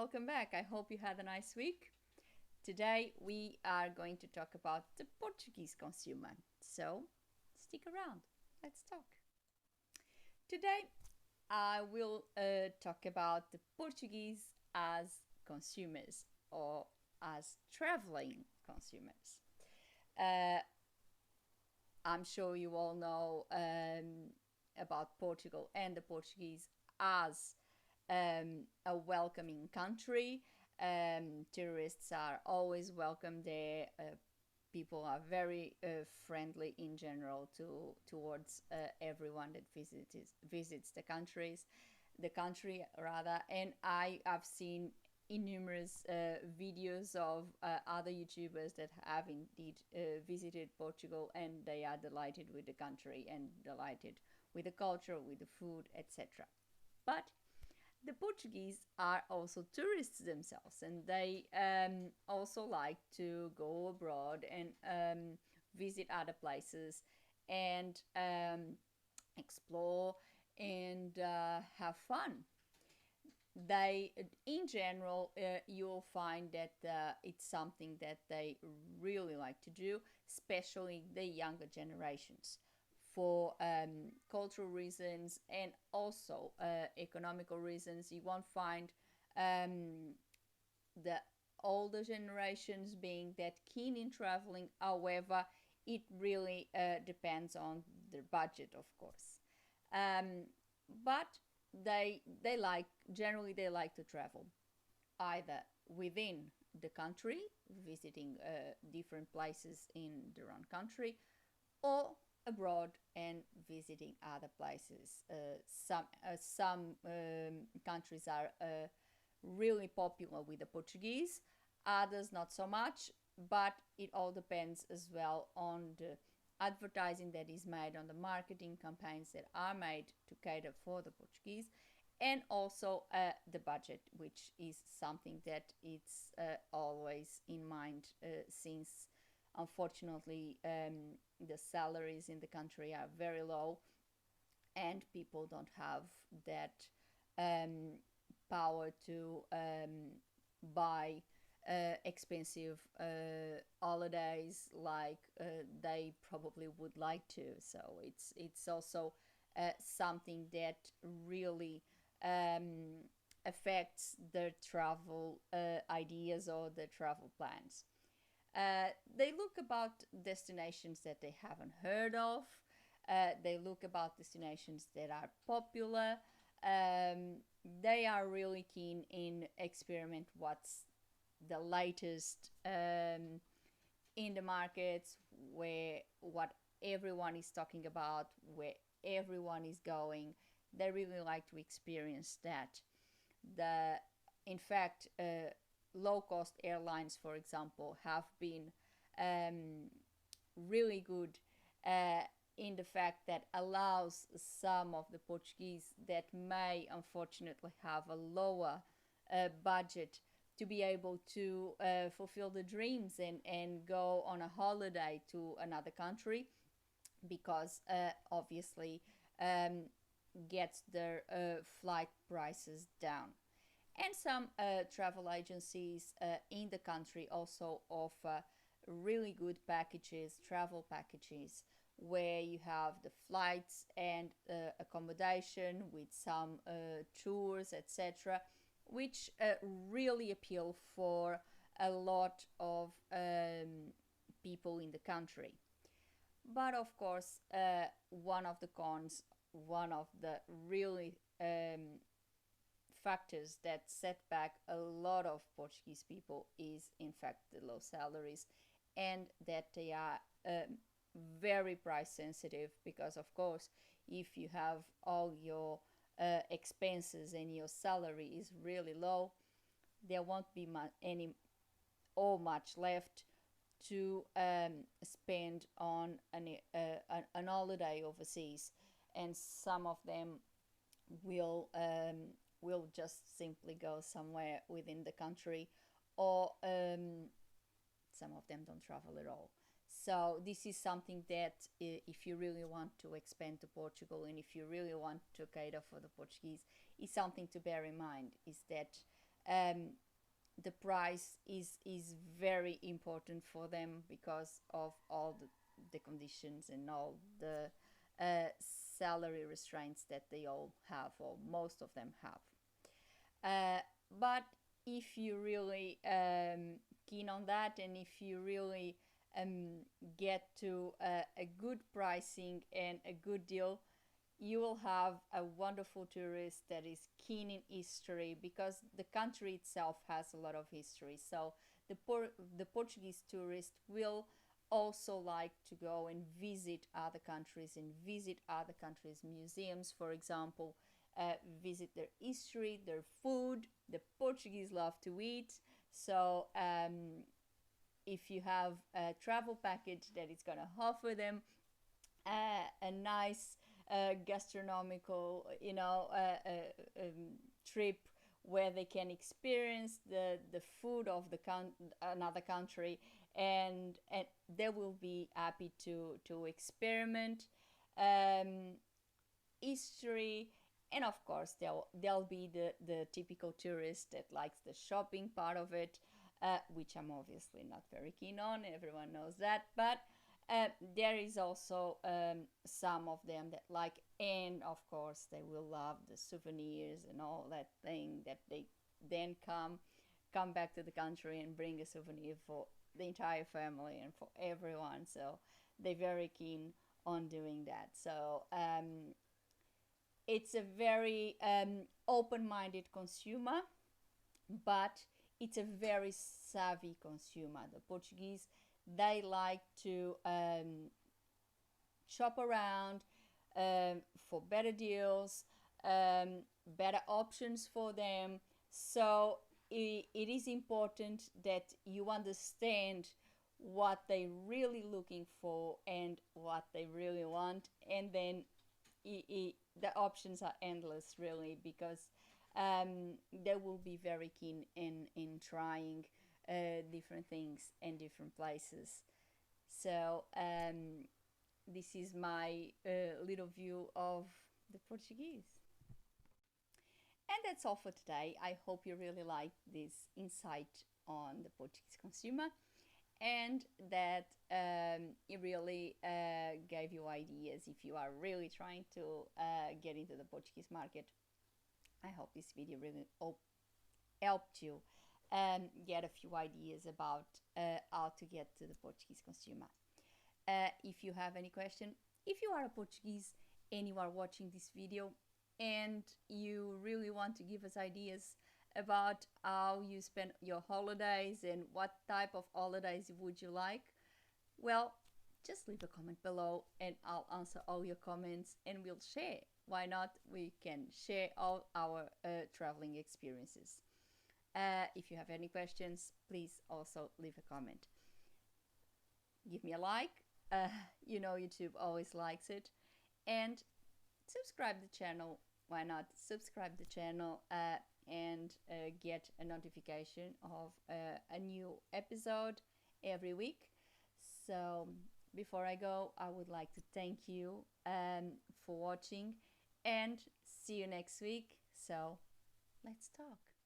welcome back. I hope you had a nice week. Today we are going to talk about the Portuguese consumer. So stick around. Let's talk. Today I will talk about the Portuguese as consumers or as traveling consumers. Uh, I'm sure you all know about Portugal and the Portuguese as a welcoming country. Tourists are always welcome there. People are very friendly in general towards everyone that visits the country rather. And I have seen innumerous videos of other YouTubers that have indeed visited Portugal, and they are delighted with the country and delighted with the culture, with the food, etc. But the Portuguese are also tourists themselves, and they also like to go abroad and visit other places and explore and have fun. They, in general, you'll find that it's something that they really like to do, especially the younger generations, for cultural reasons and also economical reasons. You won't find um, the older generations being that keen in traveling. However, it really depends on their budget, of course. Um, but they like generally they like to travel either within the country, visiting different places in their own country, or abroad and visiting other places. Some countries are really popular with the Portuguese, others not so much, but it all depends as well on the advertising that is made, on the marketing campaigns that are made to cater for the Portuguese, and also the budget, which is something that it's always in mind, since unfortunately the salaries in the country are very low and people don't have that um, power to buy expensive holidays like they probably would like to. So it's also something that really um, affects their travel ideas or their travel plans. They look about destinations that they haven't heard of. They look about destinations that are popular. Um, they are really keen in experiment what's the latest in the markets, where what everyone is talking about, where everyone is going. They really like to experience that. The in fact, low cost airlines, for example, have been um, really good uh, in the fact that allows some of the Portuguese that may unfortunately have a lower budget to be able to fulfill the dreams and go on a holiday to another country, because obviously um, gets their flight prices down. And some travel agencies in the country also offer really good packages, travel packages, where you have the flights and accommodation with some tours, etc., which really appeal for a lot of people in the country. But of course, one of the cons, one of the really factors that set back a lot of Portuguese people is, in fact, the low salaries, and that they are very price sensitive, because, of course, if you have all your expenses and your salary is really low, there won't be any or much left to spend on an holiday overseas, and some of them will just simply go somewhere within the country, or some of them don't travel at all. So this is something that, if you really want to expand to Portugal and if you really want to cater for the Portuguese, is something to bear in mind. Is that the price is very important for them because of all the conditions and all the salary restraints that they all have, or most of them have. But if you really keen on that, and if you really get to a good pricing and a good deal, you will have a wonderful tourist that is keen in history, because the country itself has a lot of history. So the Portuguese tourist will also like to go and visit other countries and visit other countries' museums, for example, visit their history, their food. The Portuguese love to eat. So if you have a travel package that is going to offer them a nice gastronomical, trip where they can experience the food of another country, and they will be happy to experiment history. And of course there'll be the typical tourist that likes the shopping part of it, which I'm obviously not very keen on, everyone knows that. But there is also some of them that like, and of course they will love the souvenirs and all that thing, that they then come back to the country and bring a souvenir for the entire family and for everyone. So they're very keen on doing that. So it's a very open-minded consumer, but it's a very savvy consumer. The Portuguese, they like to shop around for better deals, better options for them. So it is important that you understand what they're really looking for and what they really want, and then the options are endless, really, because they will be very keen in trying different things in different places. So this is my little view of the Portuguese. And that's all for today. I hope you really liked this insight on the Portuguese consumer, and that it really gave you ideas if you are really trying to get into the Portuguese market. I hope this video really helped you get a few ideas about how to get to the Portuguese consumer. If you have any question, if you are a Portuguese and you are watching this video and you really want to give us ideas about how you spend your holidays and what type of holidays would you like, well, just leave a comment below and I'll answer all your comments and we'll share. Why not? We can share all our traveling experiences. If you have any questions, please also leave a comment. Give me a like. YouTube always likes it. And subscribe the channel. Why not? Subscribe the channel and get a notification of a new episode every week. So before I go, I would like to thank you for watching and see you next week. So let's talk.